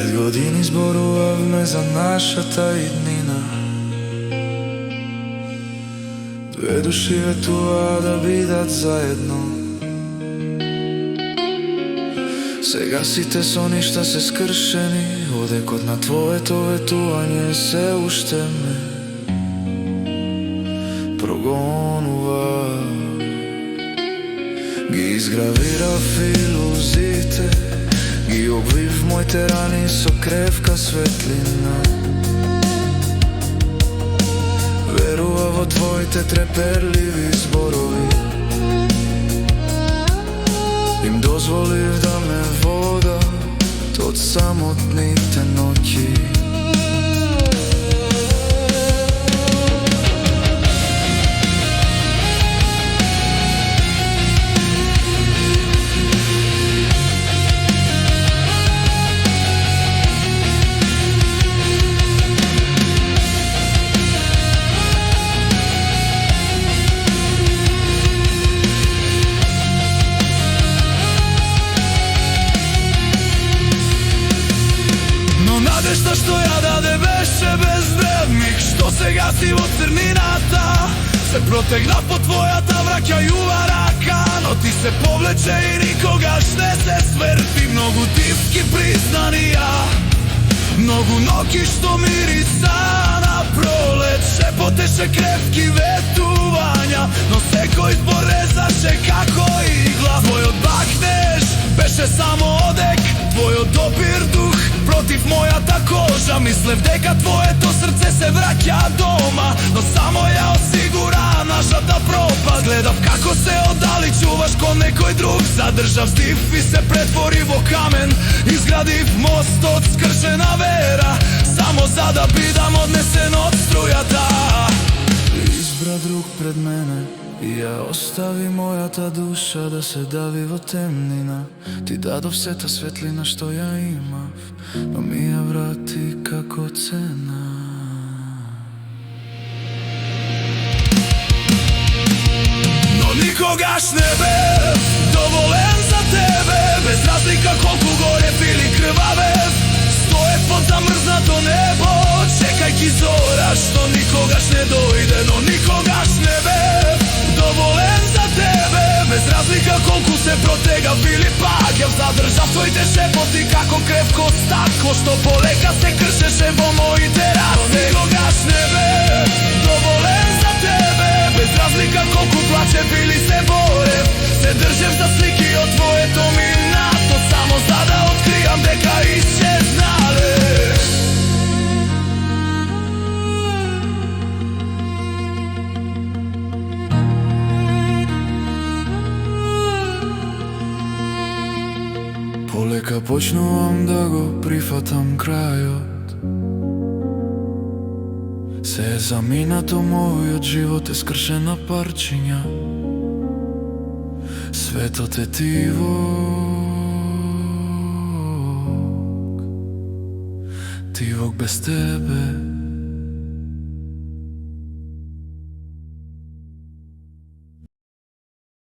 5 години зборувавме за нашата иднина. Две души ветуваа да бидат заедно. Сега сите соништа се скршени, одекот на твоето ветување се уште ме прогонува. Ги изгравирав илузиите, ги обвив моите рани со кревка светлина. Верува во твоите треперливи зборови, им дозволив да ме водат од самотните ноќи. Надежда што ја даде беше безвредник, што сега си во црнината. Се протегна по твојата враќајува рака, но ти се повлече и никогаш не се сверти. Многу дивки признанија, многу ноќи што мириса на пролет, шепотеше кревки ветувања, но секој збор резаше како игла. Твојот бакнеж беше само одек, твојот допир дух против мојата кожа. Мислев дека твоето срце се враќа дома, но само ја осигура нашата пропаст. Гледав како се оддалечуваш кон некој друг, задржав стив и се претвори во камен. Изградив мост од скршена вера, само за да бидам однесен од струјата. Избра друг пред мене и ја остави мојата душа да се дави во темнина. Ти дадов сета светлина што ја имав, но ми ја врати како цена. Но никогаш не бев доволен за тебе, без разлика колку горев или крвавев. Стоев под замрзнато небо, чекајќи зора што никогаш не дојде. Но никогаш не бев доволен за тебе, без разлика колку се протегав или паѓав. Задржав твоите шепоти како крепко стакло, што полека се кршеше во моите раце. Но никогаш не бев доволен за тебе, без разлика колку плачев или се борев. Се држев за слики од твоето минато, само за да откријам дека исчезнале. Полека почнувам да го прифатам крајот. Се е заминато мојот живот, е скршен на парчиња. Светот е тивок, тивок без тебе.